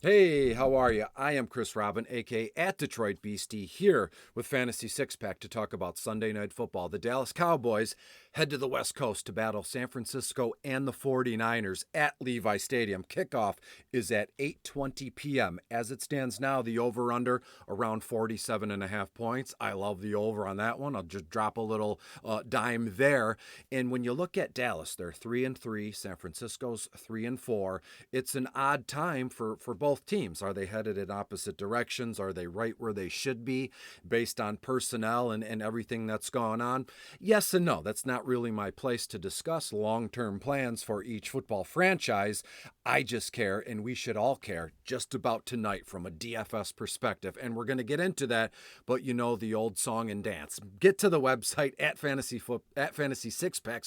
Hey, how are you? I am Chris Robin, aka at Detroit Beastie, here with Fantasy Six Pack to talk about Sunday Night Football. The Dallas Cowboys head to the West Coast to battle San Francisco and the 49ers at Levi Stadium. Kickoff is at 8:20 p.m. As it stands now, the over/under around 47.5 points. I love the over on that one. I'll just drop a little dime there. And when you look at Dallas, they're 3-3. San Francisco's 3-4. It's an odd time for both teams. Are they headed in opposite directions? Are they right where they should be based on personnel and everything that's gone on? Yes and no. That's not really my place to discuss long-term plans for each football franchise. I just care, and we should all care, just about tonight from a DFS perspective. And we're going to get into that, but you know the old song and dance. Get to the website at fantasy six pack,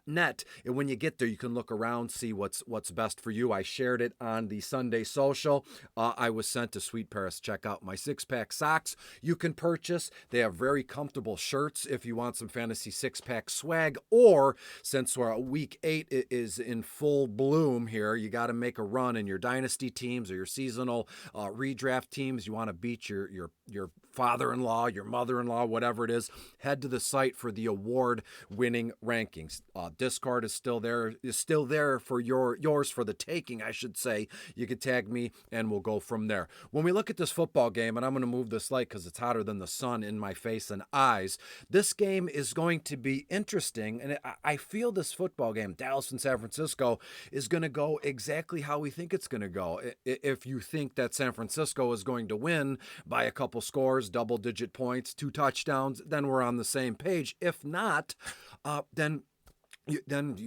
.net. And when you get there, you can look around, see what's best for you. I shared it on the Sunday social. I was sent a sweet Paris. Check out my six-pack socks you can purchase. They have very comfortable shirts if you want some fantasy six-pack swag, or since week 8 is in full bloom here, you got to make a run in your dynasty teams or your seasonal redraft teams. You want to beat your father-in-law, your mother-in-law, whatever it is. Head to the site for the award-winning rankings. Discord is still there for yours for the taking, I should say. You could tag me and we'll go from there. When we look at this football game, and I'm going to move this light because it's hotter than the sun in my face and eyes, this game is going to be interesting, and I feel this football game, Dallas and San Francisco, is going to go exactly how we think it's going to go. If you think that San Francisco is going to win by a couple scores, double-digit points, 2 touchdowns, then we're on the same page. If not, then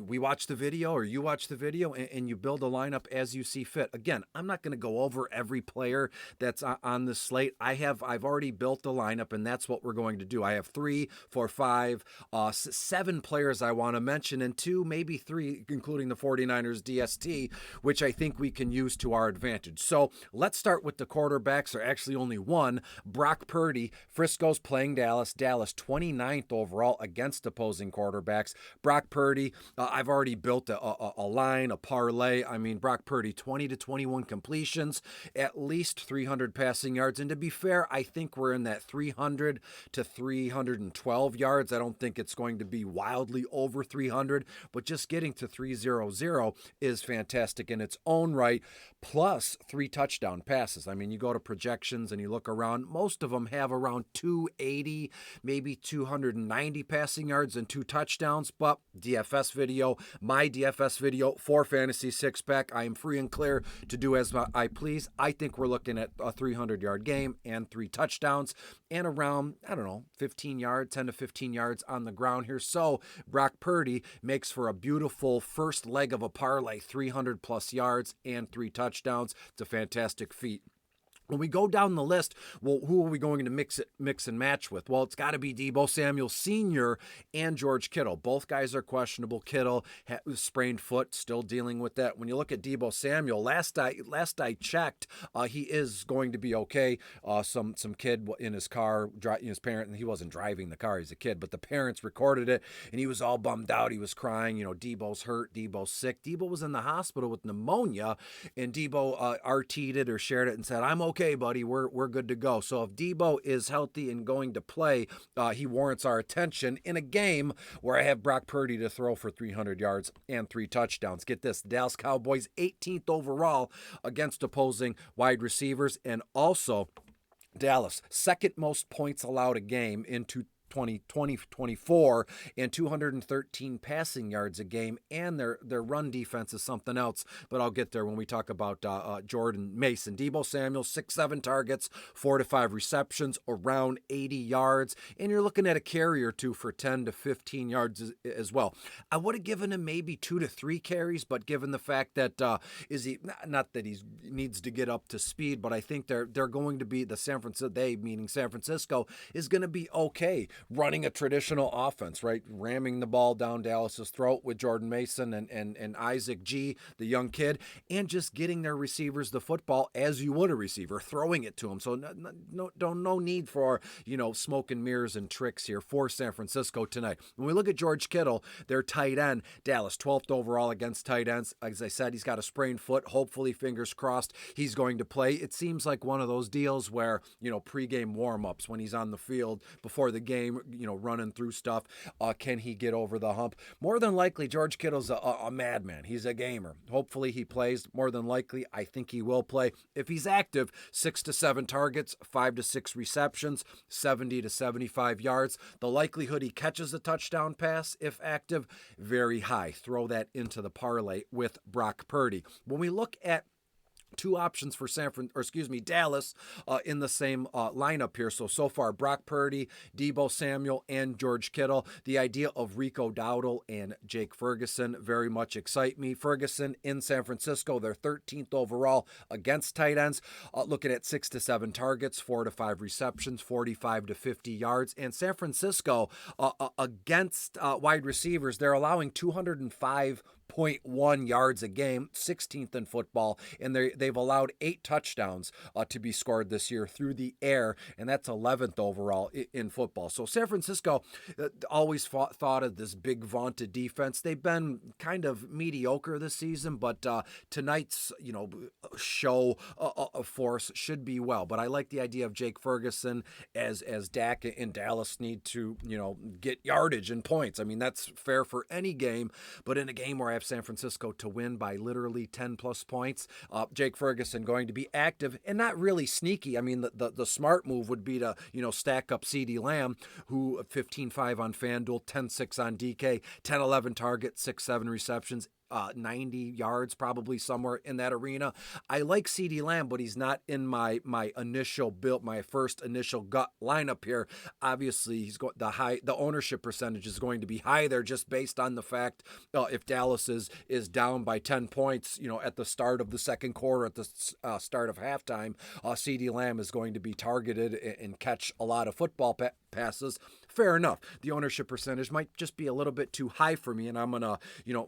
we watch the video, or you watch the video, and you build a lineup as you see fit. Again, I'm not going to go over every player that's on the slate. I've already built the lineup, and that's what we're going to do. I have 3, 4, 5, 7 players I want to mention, and 2, maybe 3, including the 49ers DST, which I think we can use to our advantage. So let's start with the quarterbacks, or actually only one. Brock Purdy. Frisco's playing Dallas. Dallas 29th overall against opposing quarterbacks. Brock Purdy, I've already built a line, a parlay. I mean, Brock Purdy, 20 to 21 completions, at least 300 passing yards. And to be fair, I think we're in that 300 to 312 yards. I don't think it's going to be wildly over 300, but just getting to 300 is fantastic in its own right, plus 3 touchdown passes. I mean, you go to projections and you look around, most of them have around 280, maybe 290 passing yards and 2 touchdowns, but DFS video, my DFS video for Fantasy Six Pack, I am free and clear to do as I please. I think we're looking at a 300-yard game and 3 touchdowns and around, 15 yards, 10 to 15 yards on the ground here. So Brock Purdy makes for a beautiful first leg of a parlay, 300 plus yards and 3 touchdowns. It's a fantastic feat. When we go down the list, well, who are we going to mix and match with? Well, it's got to be Deebo Samuel Sr. and George Kittle. Both guys are questionable. Kittle sprained foot, still dealing with that. When you look at Deebo Samuel, last I checked, he is going to be okay. Some kid in his car, his parent, and he wasn't driving the car, he's a kid, but the parents recorded it, and he was all bummed out. He was crying. Deebo's hurt. Deebo's sick. Deebo was in the hospital with pneumonia, and Deebo RT'd it or shared it and said, "I'm okay. Buddy, we're good to go." So if Deebo is healthy and going to play, he warrants our attention in a game where I have Brock Purdy to throw for 300 yards and 3 touchdowns. Get this, Dallas Cowboys 18th overall against opposing wide receivers, and also Dallas second most points allowed a game into 2024 and 213 passing yards a game, and their run defense is something else, but I'll get there when we talk about Jordan Mason. Deebo Samuel, 6-7 targets, 4 to 5 receptions, around 80 yards, and you're looking at a carry or 2 for 10 to 15 yards as well. I would have given him maybe 2 to 3 carries, but given the fact that not that he needs to get up to speed, but I think they're going to be San Francisco, meaning San Francisco, is going to be okay running a traditional offense, right? Ramming the ball down Dallas's throat with Jordan Mason and Isaac G, the young kid, and just getting their receivers the football as you would a receiver, throwing it to them. So no need for, smoke and mirrors and tricks here for San Francisco tonight. When we look at George Kittle, their tight end, Dallas 12th overall against tight ends. As I said, he's got a sprained foot. Hopefully, fingers crossed, he's going to play. It seems like one of those deals where, pregame warm-ups when he's on the field before the game, running through stuff. Can he get over the hump? More than likely, George Kittle's a madman. He's a gamer. Hopefully, he plays. More than likely, I think he will play. If he's active, 6 to 7 targets, 5 to 6 receptions, 70 to 75 yards. The likelihood he catches a touchdown pass, if active, very high. Throw that into the parlay with Brock Purdy. When we look at two options for Dallas in the same lineup here. So far, Brock Purdy, Deebo Samuel, and George Kittle. The idea of Rico Dowdle and Jake Ferguson very much excite me. Ferguson in San Francisco, they're 13th overall against tight ends, looking at 6 to 7 targets, 4 to 5 receptions, 45 to 50 yards. And San Francisco against wide receivers, they're allowing 205.1 yards a game, 16th in football, and they've allowed 8 touchdowns to be scored this year through the air, and that's 11th overall in football. So San Francisco always thought of this big vaunted defense. They've been kind of mediocre this season, but tonight's show of force should be well. But I like the idea of Jake Ferguson as Dak and Dallas need to get yardage and points. I mean, that's fair for any game, but in a game where I have San Francisco to win by literally 10 plus points, Jake Ferguson going to be active and not really sneaky. I mean, the smart move would be to stack up CeeDee Lamb, who 15-5 on FanDuel, 10-6 on DK, 10-11 targets, 6-7 receptions, 90 yards probably somewhere in that arena. I like CeeDee Lamb, but he's not in my initial build, my first initial gut lineup here. Obviously, he's got the ownership percentage is going to be high there, just based on the fact if Dallas is down by 10 points, at the start of the second quarter, at the start of halftime, CeeDee Lamb is going to be targeted and catch a lot of football passes. Fair enough. The ownership percentage might just be a little bit too high for me, and I'm going to,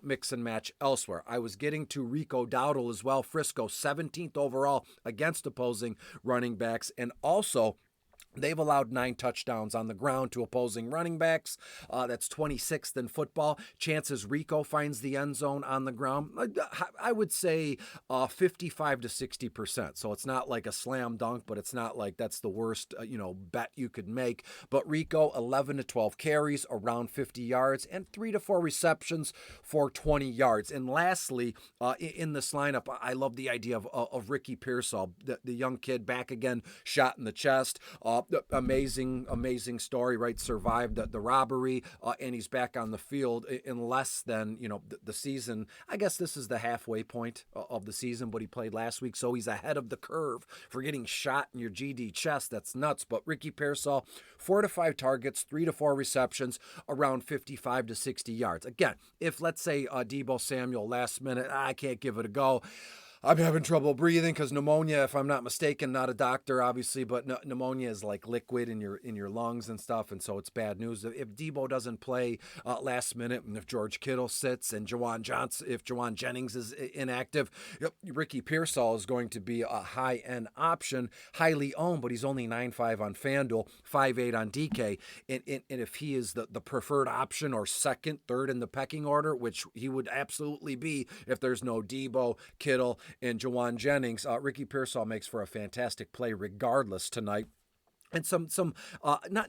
mix and match elsewhere. I was getting to Rico Dowdle as well. Frisco, 17th overall against opposing running backs, and also they've allowed 9 touchdowns on the ground to opposing running backs. That's 26th in football. Chances Rico finds the end zone on the ground, I would say 55 to 60%. So it's not like a slam dunk, but it's not like that's the worst, bet you could make. But Rico, 11 to 12 carries, around 50 yards, and 3 to 4 receptions for 20 yards. And lastly, in this lineup, I love the idea of Ricky Pearsall, the young kid back again, shot in the chest. Amazing story, right? Survived the robbery, and he's back on the field in less than, the season. I guess this is the halfway point of the season, but he played last week, so he's ahead of the curve for getting shot in your GD chest. That's nuts. But Ricky Pearsall, 4 to 5 targets, 3 to 4 receptions, around 55 to 60 yards. Again, if let's say Deebo Samuel last minute, I can't give it a go. I'm having trouble breathing because pneumonia, if I'm not mistaken, not a doctor, obviously, but pneumonia is like liquid in your lungs and stuff, and so it's bad news. If Deebo doesn't play last minute, and if George Kittle sits, and if Juwan Jennings is inactive, Ricky Pearsall is going to be a high-end option, highly owned, but he's only 9.5 on FanDuel, 5.8 on DK, and if he is the preferred option or second, third in the pecking order, which he would absolutely be if there's no Deebo, Kittle, and Juwan Jennings, Ricky Pearsall makes for a fantastic play regardless tonight. And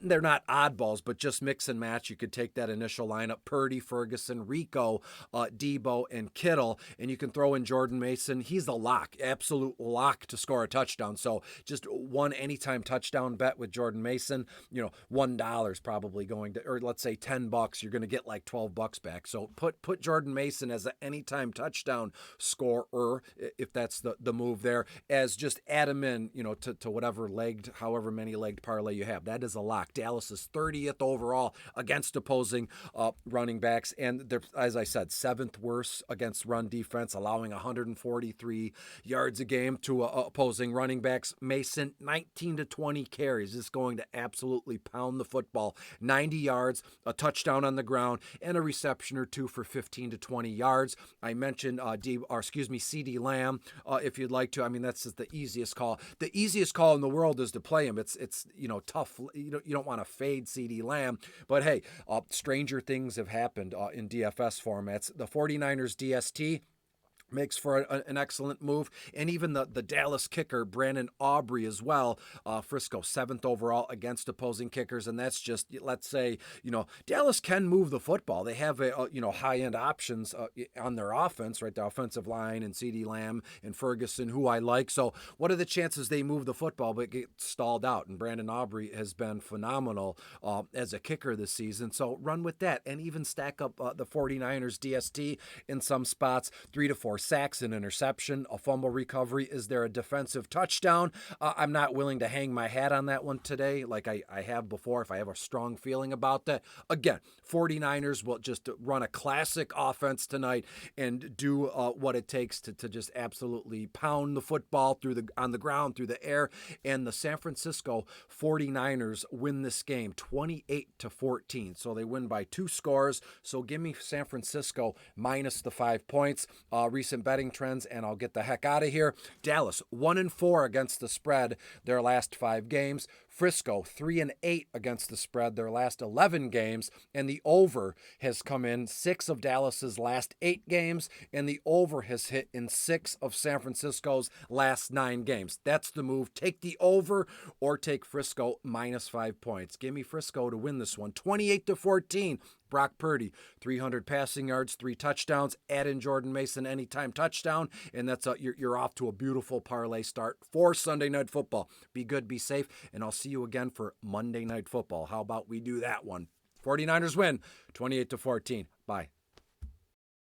they're not oddballs, but just mix and match. You could take that initial lineup: Purdy, Ferguson, Rico, Deebo, and Kittle, and you can throw in Jordan Mason. He's the lock, absolute lock to score a touchdown. So just one anytime touchdown bet with Jordan Mason, $1 is probably going to, or let's say $10, you're going to get like $12 back. So put Jordan Mason as an anytime touchdown scorer, if that's the move there, as just add him in, to whatever however many legged legged parlay you have. That is a lock. Dallas is 30th overall against opposing running backs, and they're, as I said, 7th worst against run defense, allowing 143 yards a game to opposing running backs. Mason, 19 to 20 carries, is going to absolutely pound the football. 90 yards, a touchdown on the ground, and a reception or two for 15 to 20 yards. I mentioned CeeDee Lamb, if you'd like to. I mean, that's just the easiest call. The easiest call in the world is to play him. It's tough. You don't want to fade CeeDee Lamb, but hey, stranger things have happened in DFS formats. The 49ers DST makes for an excellent move. And even the Dallas kicker, Brandon Aubrey, as well. Frisco, 7th overall against opposing kickers. And that's just, let's say, Dallas can move the football. They have, high-end options on their offense, right? The offensive line and CeeDee Lamb and Ferguson, who I like. So what are the chances they move the football but get stalled out? And Brandon Aubrey has been phenomenal as a kicker this season. So run with that and even stack up the 49ers DST in some spots, 3 to 4 sacks, an interception, a fumble recovery. Is there a defensive touchdown? I'm not willing to hang my hat on that one today like I have before if I have a strong feeling about that. Again, 49ers will just run a classic offense tonight and do what it takes to just absolutely pound the football on the ground, through the air. And the San Francisco 49ers win this game 28-14. So they win by 2 scores. So give me San Francisco minus the 5 points. Recent betting trends, and I'll get the heck out of here. Dallas 1-4 against the spread their last 5 games. Frisco 3-8 against the spread their last 11 games, and the over has come in 6 of Dallas's last 8 games, and the over has hit in 6 of San Francisco's last 9 games. That's the move. Take the over or take Frisco minus 5 points. Give me Frisco to win this one 28-14. Brock Purdy, 300 passing yards, 3 touchdowns. Add in Jordan Mason anytime touchdown, and that's you're off to a beautiful parlay start for Sunday Night Football. Be good, be safe, and I'll see you again for Monday Night Football. How about we do that one? 49ers win 28-14. Bye.